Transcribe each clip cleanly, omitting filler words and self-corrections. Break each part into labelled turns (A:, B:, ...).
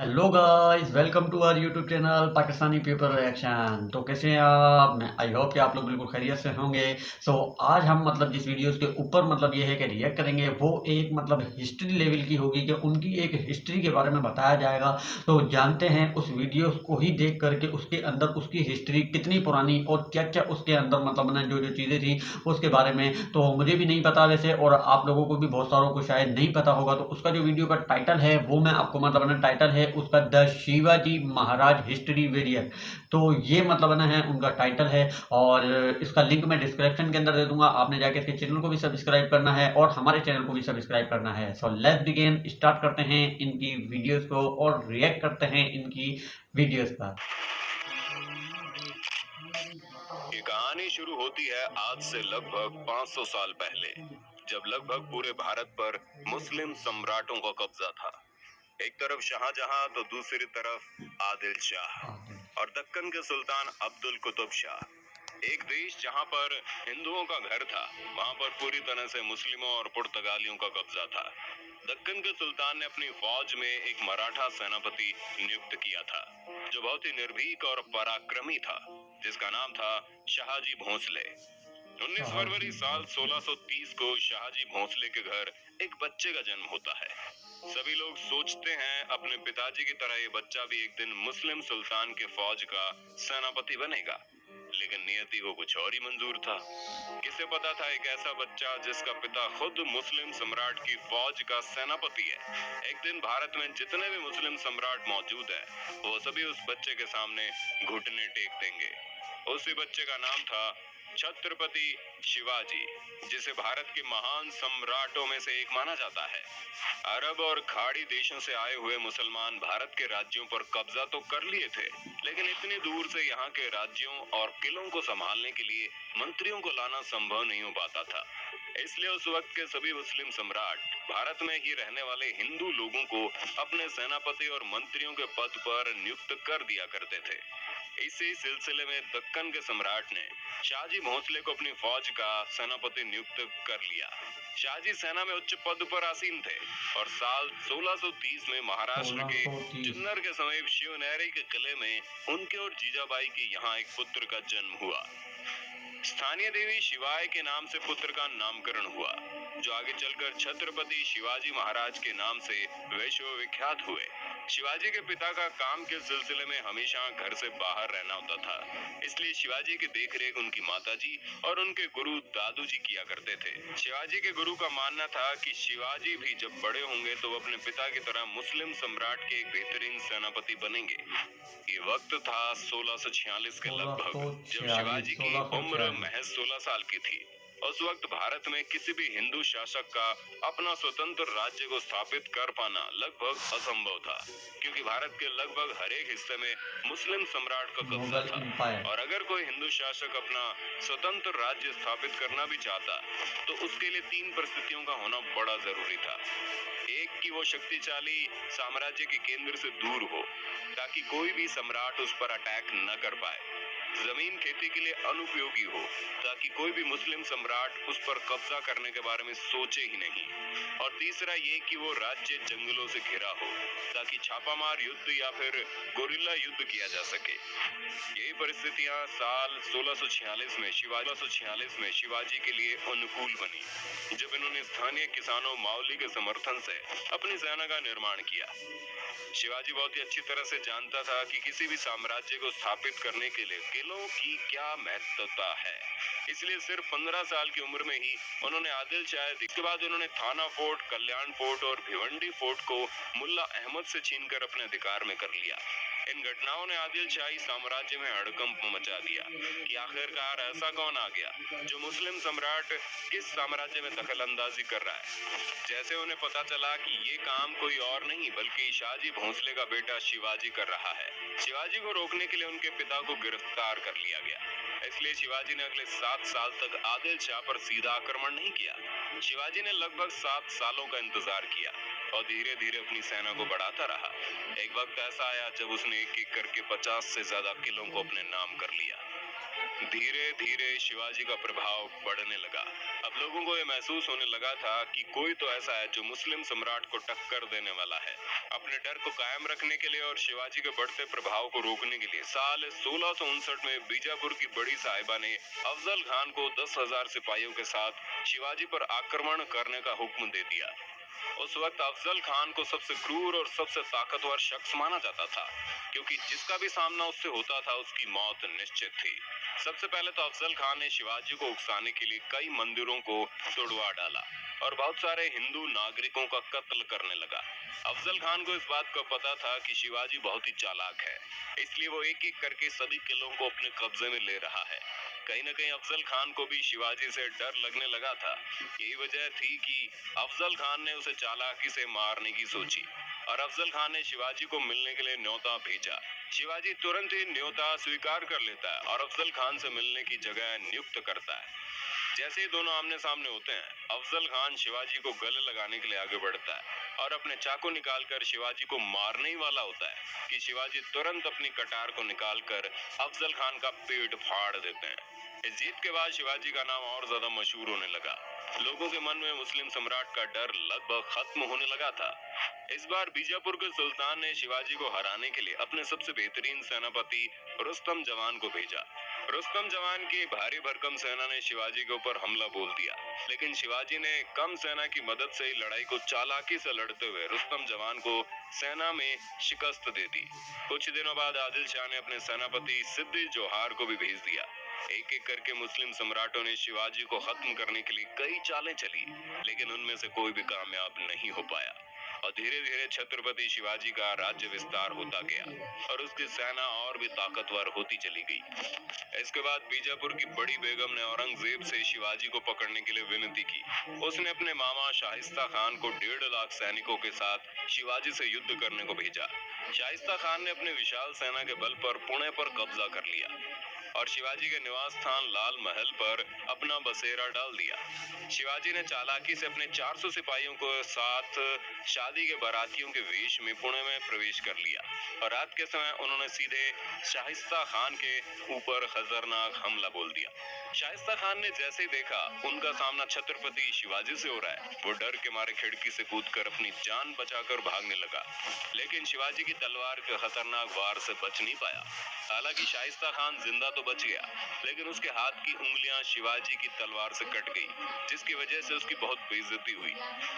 A: Hello guys, welcome to our YouTube channel Pakistani paper reaction. तो कैसे हैं आप? मैं आई होप कि आप लोग बिल्कुल खैरियत से होंगे। आज हम जिस वीडियोस के ऊपर ये है कि रिएक्ट करेंगे, वो एक हिस्ट्री लेवल की होगी, कि उनकी एक हिस्ट्री के बारे में बताया जाएगा। तो जानते हैं उस वीडियो को ही देख करके उसके अंदर उसकी हिस्ट्री कितनी पुरानी और क्या क्या उसके अंदर ना जो जो चीज़ें थी उसके बारे में। तो मुझे भी नहीं पता वैसे, और आप लोगों को भी बहुत सारों को शायद नहीं पता होगा। तो उसका जो वीडियो का टाइटल है वो मैं आपको टाइटल है उसका, the Shivaji Maharaj history variate. तो ये है उनका टाइटल है, और इसका लिंक मैं डिस्क्रिप्शन के अंदर दे दूंगा। आपने जाके इसके चैनल को भी सब्सक्राइब करना है और हमारे चैनल को भी सब्सक्राइब करना है। सो लेट्स बिगिन, स्टार्ट करते हैं इनकी वीडियोस को और रिएक्ट करते हैं इनकी वीडियोस का।
B: ये कहानी शुरू होती है आज से लगभग 500 साल पहले, जब लगभग पूरे भारत पर मुस्लिम सम्राटों का कब्जा था। एक तरफ शाहजहां तो दूसरी तरफ आदिल शाह और दक्कन के सुल्तान अब्दुल कुतुब शाह। एक देश जहां पर हिंदुओं का घर था, वहां पर पूरी तरह से मुस्लिमों और पुर्तगालियों का कब्जा था। दक्कन के सुल्तान ने अपनी फौज में एक मराठा सेनापति नियुक्त किया था, जो बहुत ही निर्भीक और पराक्रमी था, जिसका नाम था शाहजी भोंसले। 19 फरवरी साल 1630 को शाहजी भोंसले के घर एक बच्चे का जन्म होता है। सभी लोग सोचते हैं अपने पिताजी की तरह ये बच्चा भी एक दिन मुस्लिम सुल्तान के फौज का सेनापति बनेगा, लेकिन नियति को कुछ और ही मंजूर था। किसे पता था एक ऐसा बच्चा जिसका पिता खुद मुस्लिम सम्राट की फौज का सेनापति है, एक दिन भारत में जितने भी मुस्लिम सम्राट मौजूद है, वो सभी उस बच्चे के सामने घुटने टेक देंगे। उसी बच्चे का नाम था छत्रपति शिवाजी, जिसे भारत के महान सम्राटों में से एक माना जाता है। अरब और खाड़ी देशों से आए हुए मुसलमान भारत के राज्यों पर कब्जा तो कर लिए थे, लेकिन इतनी दूर से यहाँ के राज्यों और किलों को संभालने के लिए मंत्रियों को लाना संभव नहीं हो पाता था। इसलिए उस वक्त के सभी मुस्लिम सम्राट भारत में ही रहने वाले हिंदू लोगों को अपने सेनापति और मंत्रियों के पद पर नियुक्त कर दिया करते थे। इसी सिलसिले में दक्कन के सम्राट ने शाहजी भोंसले को अपनी फौज का सेनापति नियुक्त कर लिया। शाहजी सेना में उच्च पद पर आसीन थे और साल 1630 में महाराष्ट्र के जुन्नर के समीप शिवनेरी के किले में उनके और जीजाबाई के यहाँ एक पुत्र का जन्म हुआ। स्थानीय देवी शिवाय के नाम से पुत्र का नामकरण हुआ, जो आगे चलकर छत्रपति शिवाजी महाराज के नाम से विश्वविख्यात हुए। शिवाजी के पिता का काम के सिलसिले में हमेशा घर से बाहर रहना होता था, इसलिए शिवाजी की देखरेख उनकी माताजी और उनके गुरु दादू जी किया करते थे। शिवाजी के गुरु का मानना था कि शिवाजी भी जब बड़े होंगे तो वो अपने पिता की तरह मुस्लिम सम्राट के एक बेहतरीन सेनापति बनेंगे। ये वक्त था 1646 के लगभग, जब शिवाजी की उम्र महज 16 साल की थी। उस वक्त भारत में किसी भी हिंदू शासक का अपना स्वतंत्र राज्य को स्थापित कर पाना लगभग असंभव था, क्योंकि भारत के लगभग हर एक हिस्से में मुस्लिम सम्राट का कब्जा था। और अगर कोई हिंदू शासक अपना स्वतंत्र राज्य स्थापित करना भी चाहता, तो उसके लिए 3 परिस्थितियों का होना बड़ा जरूरी था। एक, कि वो शक्तिशाली साम्राज्य के केंद्र से दूर हो, ताकि कोई भी सम्राट उस पर अटैक न कर पाए। जमीन खेती के लिए अनुपयोगी हो, ताकि कोई भी मुस्लिम सम्राट उस पर कब्जा करने के बारे में सोचे ही नहीं। और तीसरा ये कि वो राज्य जंगलों से घिरा हो, ताकि छापामार युद्ध या फिर गोरिल्ला युद्ध किया जा सके। यही परिस्थितियां साल 1646 में शिवाजी के लिए अनुकूल बनी, जब इन्होंने स्थानीय किसानों मावली के समर्थन से अपनी सेना का निर्माण किया। शिवाजी बहुत ही अच्छी तरह से जानता था कि किसी भी साम्राज्य को स्थापित करने के लिए किलों की क्या महत्वता है, इसलिए सिर्फ 15 साल की उम्र में ही उन्होंने आदिल शाह, इसके बाद उन्होंने थाना फोर्ट, कल्याण फोर्ट और भिवंडी फोर्ट को मुल्ला अहमद से छीनकर अपने अधिकार में कर लिया। इन घटनाओं ने आदिल शाही साम्राज्य में हड़कंप मचा दिया कि आखिरकार ऐसा कौन आ गया जो मुस्लिम सम्राट किस साम्राज्य में दखल अंदाजी कर रहा है। जैसे उन्हें पता चला कि ये काम कोई और नहीं बल्कि शाहजी भोंसले का बेटा शिवाजी कर रहा है, शिवाजी को रोकने के लिए उनके पिता को गिरफ्तार कर लिया गया। इसलिए शिवाजी ने अगले 7 साल तक आदिल शाह पर सीधा आक्रमण नहीं किया। शिवाजी ने लगभग 7 सालों का इंतजार किया और धीरे धीरे अपनी सेना को बढ़ाता रहा। एक वक्त ऐसा आया जब उसने एक एक करके 50 से ज्यादा किलों को अपने नाम कर लिया। धीरे धीरे शिवाजी का प्रभाव बढ़ने लगा। अब लोगों को यह महसूस होने लगा था कि कोई तो ऐसा है जो मुस्लिम सम्राट को टक्कर देने वाला है। अपने डर को कायम रखने के लिए और शिवाजी के बढ़ते प्रभाव को रोकने के लिए साल 1659 में बीजापुर की बड़ी साहिबा ने अफजल खान को 10,000 सिपाहियों के साथ शिवाजी पर आक्रमण करने का हुक्म दे दिया। उस वक्त अफजल खान को सबसे क्रूर और सबसे ताकतवर शख्स माना जाता था, क्योंकि जिसका भी सामना उससे होता था उसकी मौत निश्चित थी। सबसे पहले तो अफजल खान ने शिवाजी को उकसाने के लिए कई मंदिरों को तोड़वा डाला और बहुत सारे हिंदू नागरिकों का कत्ल करने लगा। अफजल खान को इस बात का पता था कि शिवाजी बहुत ही चालाक है, इसलिए वो एक एक करके सभी किलों को अपने कब्जे में ले रहा है। कहीं न कहीं अफजल खान को भी शिवाजी से डर लगने लगा था। यही वजह थी कि अफजल खान ने उसे चालाकी से मारने की सोची और अफजल खान ने शिवाजी को मिलने के लिए न्योता भेजा। शिवाजी तुरंत ही न्योता स्वीकार कर लेता है और अफजल खान से मिलने की जगह नियुक्त करता है। जैसे ही दोनों आमने सामने होते हैं, अफजल खान शिवाजी को गले लगाने के लिए आगे बढ़ता है और अपने चाकू निकालकर शिवाजी को मारने ही वाला होता है कि शिवाजी तुरंत अपनी कटार को निकालकर अफजल खान का पेट फाड़ देते हैं। इस जीत के बाद शिवाजी का नाम और ज्यादा मशहूर होने लगा। लोगों के मन में मुस्लिम सम्राट का डर लगभग खत्म होने लगा था। इस बार बीजापुर के सुल्तान ने शिवाजी को हराने के लिए अपने सबसे बेहतरीन सेनापति रुस्तम जवान को भेजा। रुस्तम जवान की भारी भरकम सेना ने शिवाजी के ऊपर हमला बोल दिया, लेकिन शिवाजी ने कम सेना की मदद से ही लड़ाई को चालाकी से लड़ते हुए रुस्तम जवान को सेना में शिकस्त दे दी। कुछ दिनों बाद आदिल शाह ने अपने सेनापति सिद्दी जोहार को भी भेज दिया। एक एक करके मुस्लिम सम्राटों ने शिवाजी को खत्म करने के लिए कई चालें चली, लेकिन उनमें से कोई भी कामयाब नहीं हो पाया और धीरे धीरे छत्रपति शिवाजी का राज्य विस्तार होता गया और उसकी सेना और भी ताकतवर होती चली गई। इसके बाद बीजापुर की बड़ी बेगम ने औरंगजेब से शिवाजी को पकड़ने के लिए विनती की। उसने अपने मामा शाइस्ता खान को 1.5 लाख सैनिकों के साथ शिवाजी से युद्ध करने को भेजा। शाइस्ता खान ने अपने विशाल सेना के बल पर पुणे पर कब्जा कर लिया और शिवाजी के निवास स्थान लाल महल पर अपना बसेरा डाल दिया। शिवाजी ने चालाकी से अपने 400 सिपाहियों को साथ शादी के बारातियों के वेश में पुणे में प्रवेश कर लिया और रात के समय उन्होंने सीधे शाइस्ता खान के ऊपर खतरनाक हमला बोल दिया। शाइस्ता खान ने जैसे ही देखा उनका सामना छत्रपति शिवाजी से हो रहा है, वो डर के मारे खिड़की से कूदकर अपनी जान बचाकर भागने लगा, लेकिन शिवाजी की तलवार के खतरनाक वार से बच नहीं पाया। हालांकि शाइस्ता खान जिंदा तो बच गया, लेकिन उसके हाथ की उंगलियां शिवाजी की तलवार से कट गई, जिसकी वजह से उसकी बहुत बेइज्जती हुई।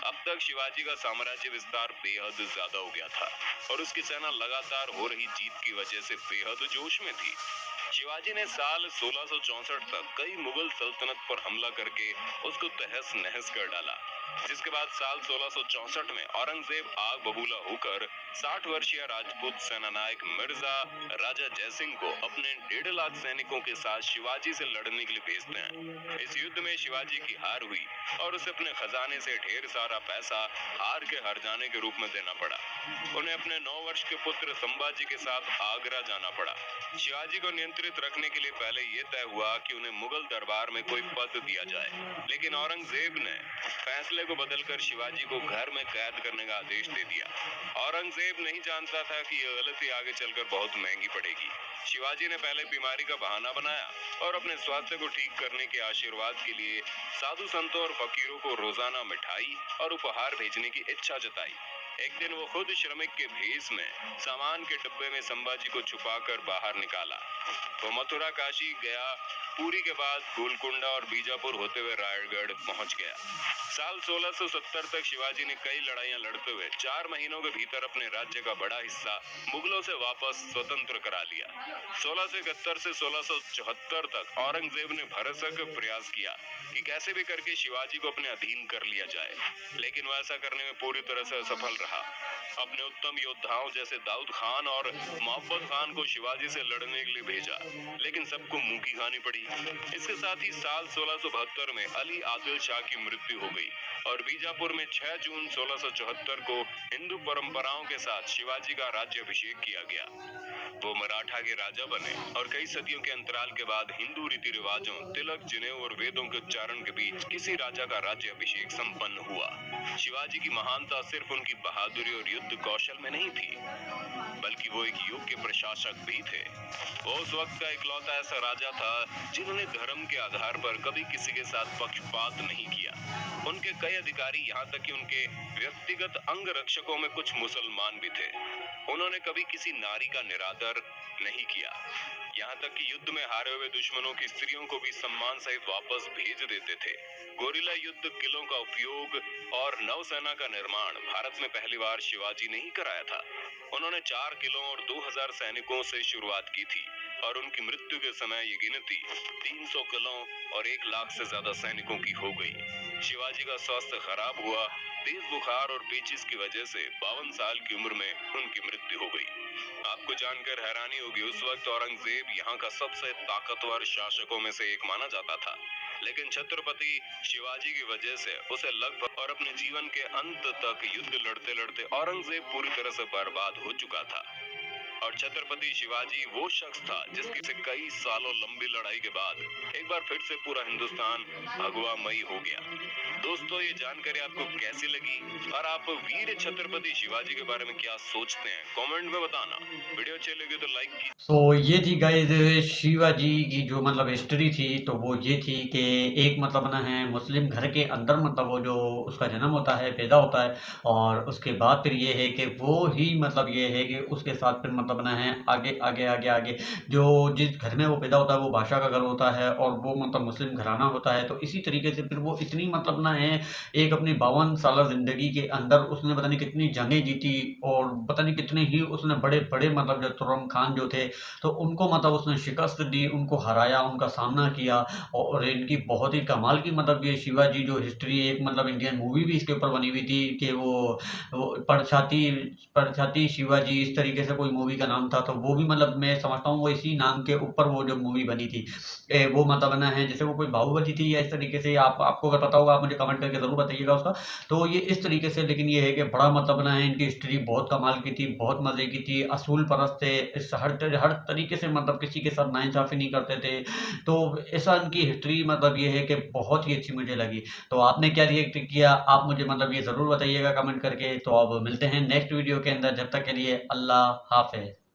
B: अब तक शिवाजी का साम्राज्य विस्तार बेहद ज्यादा हो गया था और उसकी सेना लगातार हो रही जीत की वजह से बेहद जोश में थी। शिवाजी ने साल 1664 तक कई मुगल सल्तनत पर हमला करके उसको तहस नहस कर डाला, जिसके बाद साल 1664 में औरंगजेब आग बबूला होकर 60 वर्षीय राजपूत सेनानायक मिर्जा राजा जयसिंह को अपने 1.5 लाख सैनिकों के साथ शिवाजी से लड़ने के लिए भेजते हैं। इस युद्ध में शिवाजी की हार हुई और उसे अपने खजाने से ढेर सारा पैसा हार के हार जाने के रूप में देना पड़ा। उन्हें अपने 9 वर्ष के पुत्र संभाजी के साथ आगरा जाना पड़ा। शिवाजी को नियंत्रित रखने के लिए पहले यह तय हुआ कि उन्हें मुगल दरबार में कोई पद दिया जाए, लेकिन औरंगजेब ने फैसले को बदलकर शिवाजी को घर में कैद करने का आदेश दे दिया। औरंगजेब नहीं जानता था कि यह गलती आगे चलकर बहुत महंगी पड़ेगी। शिवाजी ने पहले बीमारी का बहाना बनाया और अपने स्वास्थ्य को ठीक करने के आशीर्वाद के लिए साधु संतों और फकीरों को रोजाना मिठाई और उपहार भेजने की इच्छा जताई। एक दिन वो खुद श्रमिक के भेष में सामान के डिब्बे में संभाजी को छुपाकर बाहर निकाला। वो मथुरा, काशी गया, पुरी के बाद गोलकुंडा और बीजापुर होते हुए रायगढ़ पहुंच गया। साल 1670 तक शिवाजी ने कई लड़ाइयां लड़ते हुए 4 महीनों के भीतर अपने राज्य का बड़ा हिस्सा मुगलों से वापस स्वतंत्र करा लिया। 1671 से 1674 तक औरंगजेब ने भरसक प्रयास किया कि कैसे भी करके शिवाजी को अपने अधीन कर लिया जाए, लेकिन वह ऐसा करने में पूरी तरह से असफल रहा। अपने उत्तम योद्धाओं जैसे दाऊद खान और मोहब्बत खान को शिवाजी से लड़ने के लिए भेजा, लेकिन सबको मुंह की खानी पड़ी। इसके साथ ही साल 1672 में अली आदिल शाह की मृत्यु हो गई और बीजापुर में 6 जून 1674 को हिंदू परंपराओं के साथ शिवाजी का राज्याभिषेक किया गया। वो मराठा के राजा बने और कई सदियों के अंतराल के बाद हिंदू रीति रिवाजों, तिलक, जनेऊ और वेदों के उच्चारण के बीच किसी राजा का राज्याभिषेक संपन्न हुआ। शिवाजी की महानता सिर्फ उनकी बहादुरी और युद्ध कौशल में नहीं थी, बल्कि वो एक युग के प्रशासक भी थे। वो उस वक्त का इकलौता ऐसा राजा था जिन्होंने धर्म के आधार पर कभी किसी के साथ पक्षपात नहीं किया। उनके कई अधिकारी, यहाँ तक कि उनके व्यक्तिगत अंगरक्षकों में कुछ मुसलमान भी थे। उन्होंने कभी किसी नारी का निरादर नहीं किया। यहाँ तक कि युद्ध में हारे हुए दुश्मनों की स्त्रियों को भी सम्मान सहित वापस भेज देते थे। गोरिल्ला युद्ध, किलों का उपयोग और नौसेना का निर्माण भारत में पहली बार शिवाजी ने ही कराया था। उन्होंने 4 किलों और 2000 सैनिकों से शुरुआत की थी और उनकी मृत्यु के समय ये गिनती 300 किलों और 1 लाख से ज्यादा सैनिकों की हो गई। शिवाजी का स्वास्थ्य खराब हुआ। तेज बुखार और पेचिस की वजह से 52 साल की उम्र में उनकी मृत्यु हो गई। आपको जानकर हैरानी होगी, उस वक्त औरंगजेब यहाँ का सबसे ताकतवर शासकों में से एक माना जाता था, लेकिन छत्रपति शिवाजी की वजह से उसे लगभग और अपने जीवन के अंत तक युद्ध लड़ते लड़ते औरंगजेब पूरी तरह से बर्बाद हो चुका था। और छत्रपति शिवाजी वो शख्स था जिसकी से कई सालों लंबी लड़ाई के बाद एक बार फिर से पूरा हिंदुस्तान भगवामयी हो गया। दोस्तों, ये जानकारी आपको कैसी लगी और आप वीर छत्रपति शिवाजी के बारे में क्या सोचते हैं, कमेंट में बताना। वीडियो अच्छी लगी तो लाइक कीजिए।
A: तो ये थी गाइज शिवाजी की जो मतलब हिस्ट्री थी, तो वो ये थी कि एक मतलब ना है मुस्लिम घर के अंदर मतलब वो जो उसका जन्म होता है, पैदा होता है, और उसके बाद फिर ये है कि वो ही मतलब ये है कि उसके साथ फिर मतलब ना है आगे आगे आगे आगे जो जिस घर में वो पैदा होता है वो बादशाह का घर होता है और वो मतलब मुस्लिम घराना होता है। तो इसी तरीके से फिर वो इतनी मतलब ना है एक अपनी 52 साल ज़िंदगी के अंदर उसने पता नहीं कितनी जंगें जीती और पता नहीं कितने ही उसने बड़े बड़े मतलब जो तुर्रम खान जो थे तो उनको मतलब उसने शिकस्त दी, उनको हराया, उनका सामना किया। और इनकी बहुत ही कमाल की मतलब ये शिवाजी जो हिस्ट्री, एक मतलब इंडियन मूवी भी इसके ऊपर बनी हुई थी कि वो परछाती शिवाजी, इस तरीके से कोई मूवी का नाम था। तो वो भी मतलब मैं समझता हूँ वो इसी नाम के ऊपर वो जो मूवी बनी थी वो मतलब बना है जैसे वो कोई बाहुबली थी या इस तरीके से। आपको अगर पता होगा आप मुझे कमेंट करके ज़रूर बताइएगा उसका। तो ये इस तरीके से, लेकिन ये है कि बड़ा मतलब बना है, इनकी हिस्ट्री बहुत कमाल की थी, बहुत मज़े की थी, असूल परस्त थे, इस हर तरीके से मतलब किसी के साथ नाइंसाफ़ी नहीं करते थे। तो ऐसा इनकी हिस्ट्री मतलब ये है कि बहुत ही अच्छी मुझे लगी। तो आपने क्या रिएक्ट किया, आप मुझे मतलब ये ज़रूर बताइएगा कमेंट करके। तो अब मिलते हैं नेक्स्ट वीडियो के अंदर, जब तक के लिए अल्लाह हाफ़िज़।